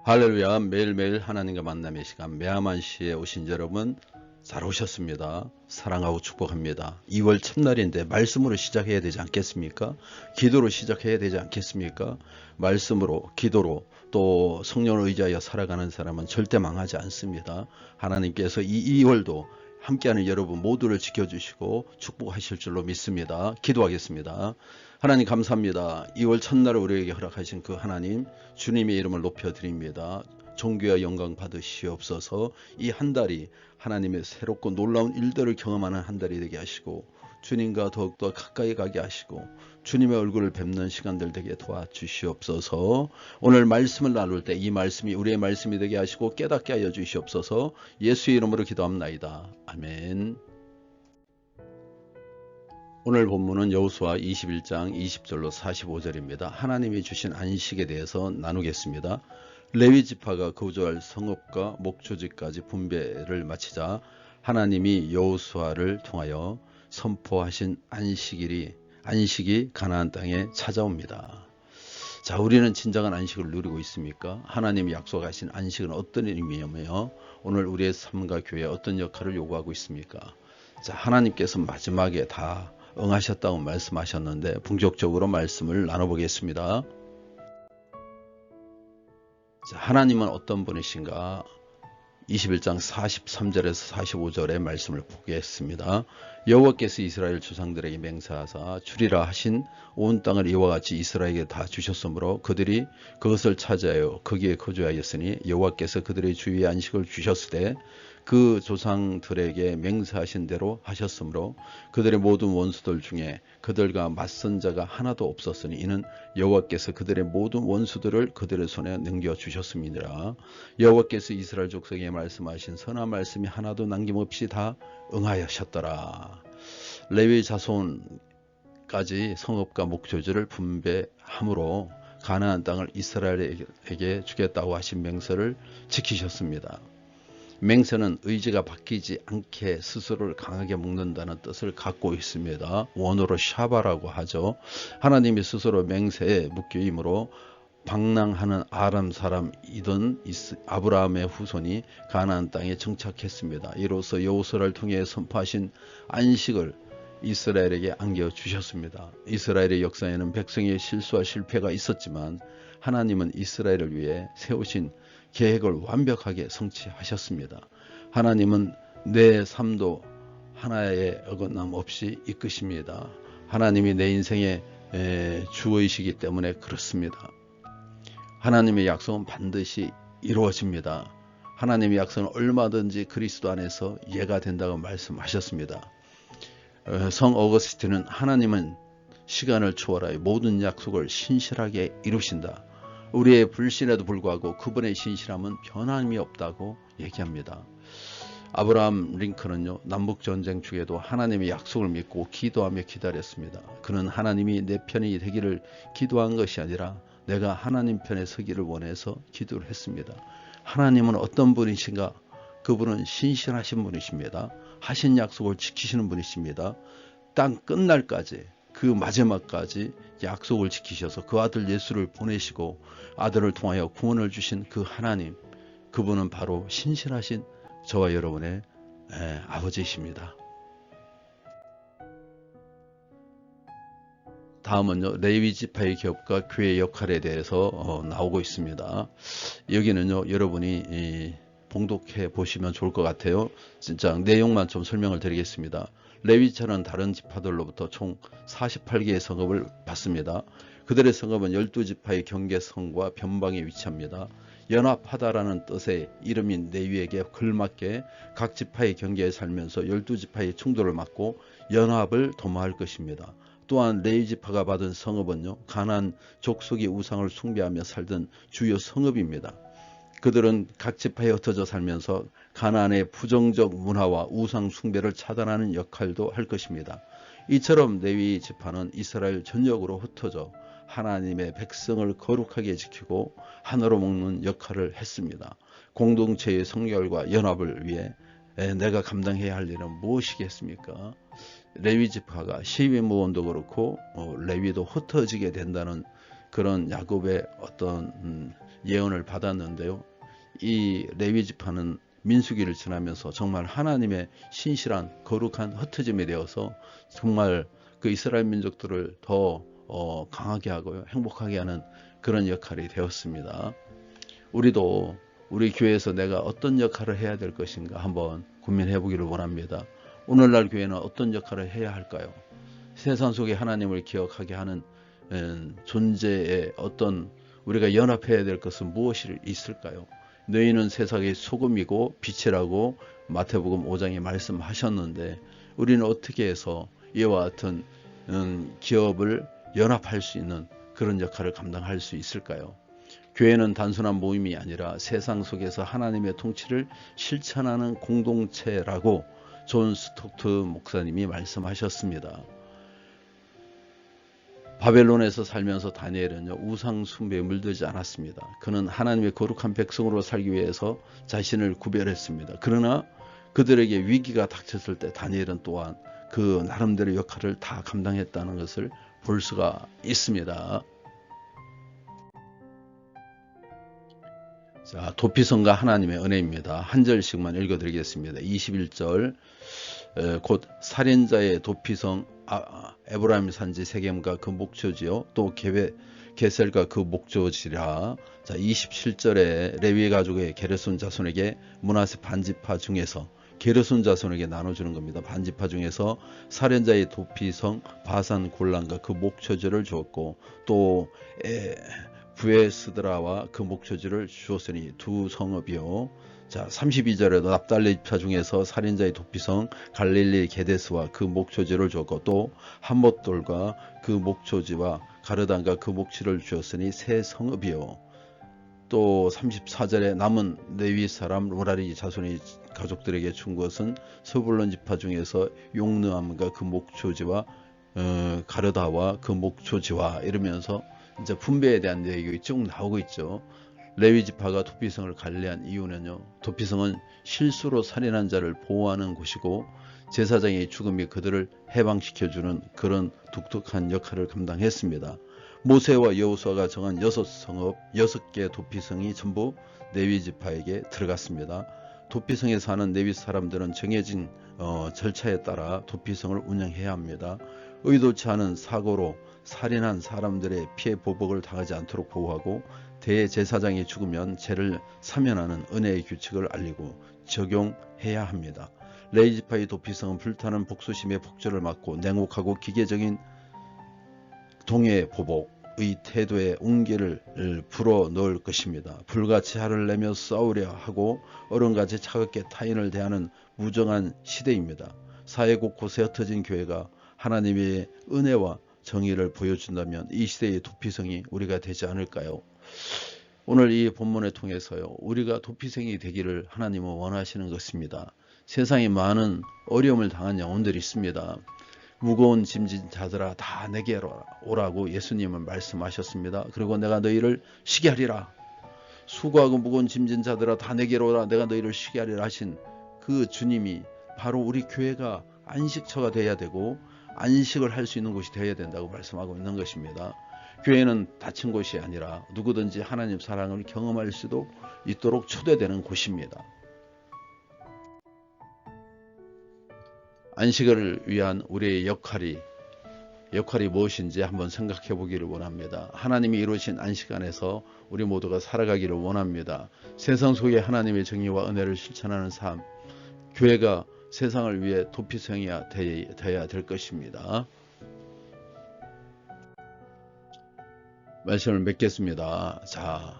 할렐루야. 매일매일 하나님과 만남의 시간 메아만시에 오신 여러분 잘 오셨습니다. 사랑하고 축복합니다. 2월 첫날인데 말씀으로 시작해야 되지 않겠습니까? 기도로 시작해야 되지 않겠습니까? 말씀으로, 기도로 또 성령을 의지하여 살아가는 사람은 절대 망하지 않습니다. 하나님께서 이 2월도 함께하는 여러분 모두를 지켜주시고 축복하실 줄로 믿습니다. 기도하겠습니다. 하나님 감사합니다. 2월 첫날을 우리에게 허락하신 그 하나님 주님의 이름을 높여드립니다. 존귀와 영광 받으시옵소서. 이 한 달이 하나님의 새롭고 놀라운 일들을 경험하는 한 달이 되게 하시고 주님과 더욱더 가까이 가게 하시고 주님의 얼굴을 뵙는 시간들 되게 도와주시옵소서. 오늘 말씀을 나눌 때 이 말씀이 우리의 말씀이 되게 하시고 깨닫게 하여 주시옵소서. 예수의 이름으로 기도합나이다. 아멘. 오늘 본문은 여호수아 21장 20절로 45절입니다. 하나님이 주신 안식에 대해서 나누겠습니다. 레위 지파가 거주할 성읍과 목초지까지 분배를 마치자 하나님이 여호수아를 통하여 선포하신 안식이 가나안 땅에 찾아옵니다. 자, 우리는 진정한 안식을 누리고 있습니까? 하나님이 약속하신 안식은 어떤 의미이며 오늘 우리의 삶과 교회에 어떤 역할을 요구하고 있습니까? 자, 하나님께서 마지막에 다 응하셨다고 말씀하셨는데 본격적으로 말씀을 나눠보겠습니다. 자, 하나님은 어떤 분이신가? 21장 43절에서 45절의 말씀을 보겠습니다. 여호와께서 이스라엘 조상들에게 맹세하사 주리라 하신 온 땅을 이와 같이 이스라엘에게 다 주셨으므로 그들이 그것을 차지하여 거기에 거주하였으니 여호와께서 그들의 주위에 안식을 주셨으되 그 조상들에게 맹세하신 대로 하셨으므로 그들의 모든 원수들 중에 그들과 맞선 자가 하나도 없었으니 이는 여호와께서 그들의 모든 원수들을 그들의 손에 넘겨주셨음이니라. 여호와께서 이스라엘 족속에게 말씀하신 선한 말씀이 하나도 남김없이 다 응하셨더라. 레위 자손까지 성읍과 목조지를 분배함으로 가나안 땅을 이스라엘에게 주겠다고 하신 맹세를 지키셨습니다. 맹세는 의지가 바뀌지 않게 스스로를 강하게 묶는다는 뜻을 갖고 있습니다. 원어로 샤바라고 하죠. 하나님이 스스로 맹세에 묶여이므로 방랑하는 아람 사람이던 아브라함의 후손이 가나안 땅에 정착했습니다. 이로써 여호수아를 통해 선포하신 안식을 이스라엘에게 안겨주셨습니다. 이스라엘의 역사에는 백성의 실수와 실패가 있었지만 하나님은 이스라엘을 위해 세우신 계획을 완벽하게 성취하셨습니다. 하나님은 내 삶도 하나의 어긋남 없이 이끄십니다. 하나님이 내 인생의 주이시기 때문에 그렇습니다. 하나님의 약속은 반드시 이루어집니다. 하나님의 약속은 얼마든지 그리스도 안에서 예가 된다고 말씀하셨습니다. 성 어거스틴은 하나님은 시간을 초월하여 모든 약속을 신실하게 이루신다. 우리의 불신에도 불구하고 그분의 신실함은 변함이 없다고 얘기합니다. 아브라함 링컨은요, 남북전쟁 중에도 하나님의 약속을 믿고 기도하며 기다렸습니다. 그는 하나님이 내 편이 되기를 기도한 것이 아니라 내가 하나님 편에 서기를 원해서 기도를 했습니다. 하나님은 어떤 분이신가? 그분은 신실하신 분이십니다. 하신 약속을 지키시는 분이십니다. 땅 끝날까지 그 마지막까지 약속을 지키셔서 그 아들 예수를 보내시고 아들을 통하여 구원을 주신 그 하나님, 그분은 바로 신실하신 저와 여러분의 아버지이십니다. 다음은요, 레위 지파의 기업과 교회의 역할에 대해서 나오고 있습니다. 여기는요, 여러분이 봉독해 보시면 좋을 것 같아요. 진짜 내용만 좀 설명을 드리겠습니다. 레위처는 다른 지파들로부터 총 48개의 성읍을 받습니다. 그들의 성읍은 12지파의 경계성과 변방에 위치합니다. 연합하다라는 뜻의 이름인 레위에게 걸맞게 각 지파의 경계에 살면서 12지파의 충돌을 막고 연합을 도모할 것입니다. 또한 레위 지파가 받은 성읍은요, 가나안 족속의 우상을 숭배하며 살던 주요 성읍입니다. 그들은 각 지파에 흩어져 살면서 가나안의 부정적 문화와 우상 숭배를 차단하는 역할도 할 것입니다. 이처럼 레위 지파는 이스라엘 전역으로 흩어져 하나님의 백성을 거룩하게 지키고 하나로 먹는 역할을 했습니다. 공동체의 성결과 연합을 위해 내가 감당해야 할 일은 무엇이겠습니까? 레위 지파가 시위무원도 그렇고 레위도 흩어지게 된다는 그런 야곱의 어떤 예언을 받았는데요. 이 레위 지파는 민수기를 지나면서 정말 하나님의 신실한 거룩한 흩어짐이 되어서 정말 그 이스라엘 민족들을 더 강하게 하고 행복하게 하는 그런 역할이 되었습니다. 우리도 우리 교회에서 내가 어떤 역할을 해야 될 것인가 한번 고민해 보기를 원합니다. 오늘날 교회는 어떤 역할을 해야 할까요? 세상 속에 하나님을 기억하게 하는 존재의 어떤 우리가 연합해야 될 것은 무엇이 있을까요? 너희는 세상의 소금이고 빛이라고 마태복음 5장에 말씀하셨는데 우리는 어떻게 해서 이와 같은 기업을 연합할 수 있는 그런 역할을 감당할 수 있을까요? 교회는 단순한 모임이 아니라 세상 속에서 하나님의 통치를 실천하는 공동체라고 존 스톡트 목사님이 말씀하셨습니다. 바벨론에서 살면서 다니엘은요, 우상 숭배에 물들지 않았습니다. 그는 하나님의 거룩한 백성으로 살기 위해서 자신을 구별했습니다. 그러나 그들에게 위기가 닥쳤을 때 다니엘은 또한 그 나름대로 역할을 다 감당했다는 것을 볼 수가 있습니다. 자, 도피성과 하나님의 은혜입니다. 한 절씩만 읽어드리겠습니다. 21절 곧 살인자의 도피성 에브라임 산지 세겜과 그 목초지요 또 게셀과 그 목초지라. 자, 27절에 레위 가족의 게르손 자손에게 므낫세 반지파 중에서 게르손 자손에게 나눠주는 겁니다. 반지파 중에서 살인자의 도피성 바산 골란과 그 목초지를 주었고 또 부에스드라와 그 목초지를 주었으니 두 성읍이요. 자, 32절에도 납달리 지파 중에서 살인자의 도피성 갈릴리 게데스와 그 목초지를 주었고 또 한못돌과 그 목초지와 가르단과 그 목초지를 주었으니 세 성읍이요. 또 34절에 남은 레위 사람 로라리 자손의 가족들에게 준 것은 스불론 지파 중에서 용느암과 그 목초지와 가르다와 그 목초지와 이러면서 이제 분배에 대한 얘기가 쭉 나오고 있죠. 레위 지파가 도피성을 관리한 이유는요, 도피성은 실수로 살인한 자를 보호하는 곳이고 제사장의 죽음이 그들을 해방시켜주는 그런 독특한 역할을 감당했습니다. 모세와 여호수아가 정한 6성읍 6개 도피성이 전부 레위 지파에게 들어갔습니다. 도피성에 사는 레위 사람들은 정해진 절차에 따라 도피성을 운영해야 합니다. 의도치 않은 사고로 살인한 사람들의 피해 보복을 당하지 않도록 보호하고 대제사장이 죽으면 죄를 사면하는 은혜의 규칙을 알리고 적용해야 합니다. 레위 지파의 도피성은 불타는 복수심의 폭주를 막고 냉혹하고 기계적인 동해 보복의 태도에 온기를 불어넣을 것입니다. 불같이 화를 내며 싸우려 하고 어른같이 차갑게 타인을 대하는 무정한 시대입니다. 사회 곳곳에 흩어진 교회가 하나님의 은혜와 정의를 보여준다면 이 시대의 도피성이 우리가 되지 않을까요? 오늘 이 본문을 통해서요, 우리가 도피성이 되기를 하나님은 원하시는 것입니다. 세상에 많은 어려움을 당한 영혼들이 있습니다. 무거운 짐진 자들아 다 내게 오라고 예수님은 말씀하셨습니다. 그리고 내가 너희를 쉬게 하리라. 수고하고 무거운 짐진 자들아 다 내게로 오라. 내가 너희를 쉬게 하리라 하신 그 주님이 바로 우리 교회가 안식처가 되어야 되고 안식을 할 수 있는 곳이 되어야 된다고 말씀하고 있는 것입니다. 교회는 닫힌 곳이 아니라 누구든지 하나님 사랑을 경험할 수도 있도록 초대되는 곳입니다. 안식을 위한 우리의 역할이 무엇인지 한번 생각해 보기를 원합니다. 하나님이 이루신 안식 안에서 우리 모두가 살아가기를 원합니다. 세상 속에 하나님의 정의와 은혜를 실천하는 삶, 교회가 세상을 위해 도피성이 되어야 될 것입니다. 말씀을 맺겠습니다. 자,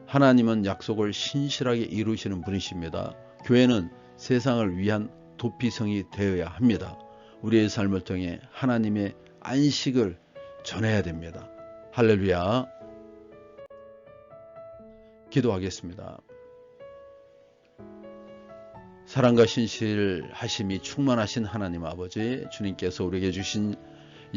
하나님은 약속을 신실하게 이루시는 분이십니다. 교회는 세상을 위한 도피성이 되어야 합니다. 우리의 삶을 통해 하나님의 안식을 전해야 됩니다. 할렐루야. 기도하겠습니다. 사랑과 신실하심이 충만하신 하나님 아버지, 주님께서 우리에게 주신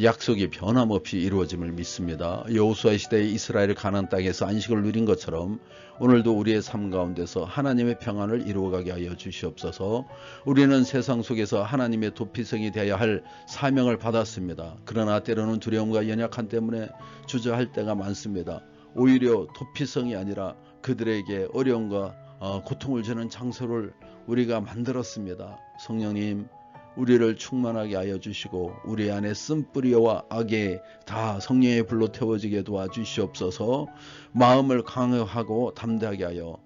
약속이 변함없이 이루어짐을 믿습니다. 여호수아 시대의 이스라엘 가나안 땅에서 안식을 누린 것처럼 오늘도 우리의 삶 가운데서 하나님의 평안을 이루어가게 하여 주시옵소서. 우리는 세상 속에서 하나님의 도피성이 되어야 할 사명을 받았습니다. 그러나 때로는 두려움과 연약함 때문에 주저할 때가 많습니다. 오히려 도피성이 아니라 그들에게 어려움과 고통을 주는 장소를 우리가 만들었습니다. 성령님, 우리를 충만하게 하여 주시고 우리 안에 쓴뿌리와 악에 다 성령의 불로 태워지게 도와주시옵소서. 마음을 강하고 담대하게 하여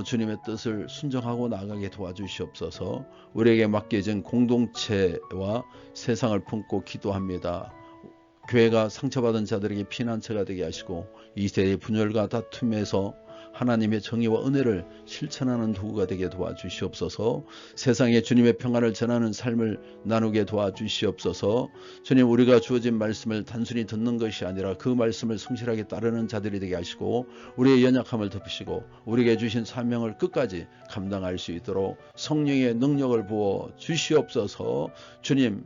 주님의 뜻을 순종하고 나아가게 도와주시옵소서. 우리에게 맡겨진 공동체와 세상을 품고 기도합니다. 교회가 상처받은 자들에게 피난처가 되게 하시고 이 세대의 분열과 다툼에서 하나님의 정의와 은혜를 실천하는 도구가 되게 도와주시옵소서. 세상에 주님의 평안을 전하는 삶을 나누게 도와주시옵소서. 주님, 우리가 주어진 말씀을 단순히 듣는 것이 아니라 그 말씀을 성실하게 따르는 자들이 되게 하시고 우리의 연약함을 덮으시고 우리에게 주신 사명을 끝까지 감당할 수 있도록 성령의 능력을 부어 주시옵소서. 주님,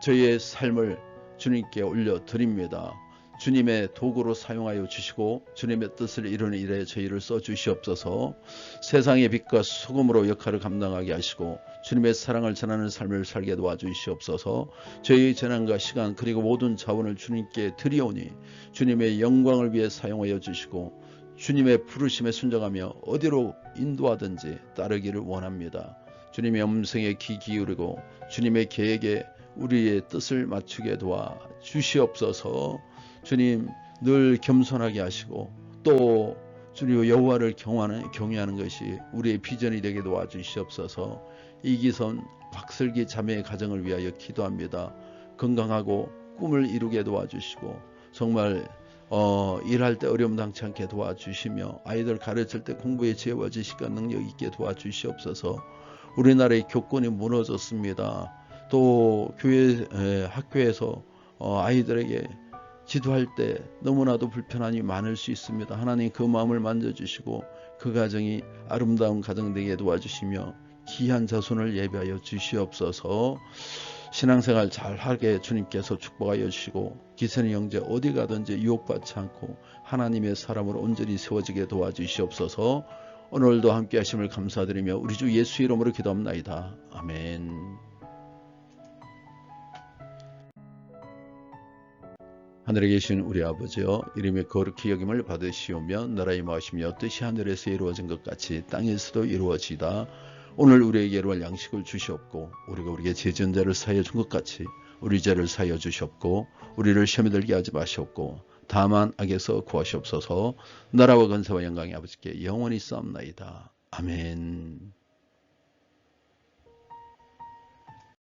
저희의 삶을 주님께 올려드립니다. 주님의 도구로 사용하여 주시고 주님의 뜻을 이루는 일에 저희를 써주시옵소서. 세상의 빛과 소금으로 역할을 감당하게 하시고 주님의 사랑을 전하는 삶을 살게 도와주시옵소서. 저희의 재난과 시간 그리고 모든 자원을 주님께 드리오니 주님의 영광을 위해 사용하여 주시고 주님의 부르심에 순종하며 어디로 인도하든지 따르기를 원합니다. 주님의 음성에 귀 기울이고 주님의 계획에 우리의 뜻을 맞추게 도와주시옵소서. 주님, 늘 겸손하게 하시고 또 주님 여호와를 경외하는 것이 우리의 비전이 되게 도와주시옵소서. 이기선 박슬기 자매의 가정을 위하여 기도합니다. 건강하고 꿈을 이루게 도와주시고 정말 일할 때 어려움 당치 않게 도와주시며 아이들 가르칠 때 공부에 지혜와 지식과 능력 있게 도와주시옵소서. 우리나라의 교권이 무너졌습니다. 또 학교에서 아이들에게 지도할 때 너무나도 불편함이 많을 수 있습니다. 하나님, 그 마음을 만져주시고 그 가정이 아름다운 가정 되게 도와주시며 귀한 자손을 예비하여 주시옵소서. 신앙생활 잘하게 주님께서 축복하여 주시고 기선의 형제 어디 가든지 유혹받지 않고 하나님의 사람으로 온전히 세워지게 도와주시옵소서. 오늘도 함께 하심을 감사드리며 우리 주 예수 이름으로 기도합나이다. 아멘. 하늘에 계신 우리 아버지여, 이름이 거룩히 여김을 받으시오며 나라의 마하심이 뜻이 하늘에서 이루어진 것 같이 땅에서도 이루어지다. 오늘 우리에게 이루할 양식을 주시옵고 우리가 우리에게 죄 지은 자를 사하여 준 것 같이 우리 죄를 사하여 주시옵고 우리를 시험에 들게 하지 마시옵고 다만 악에서 구하시옵소서. 나라와 권세와 영광이 아버지께 영원히 쌓옵나이다. 아멘.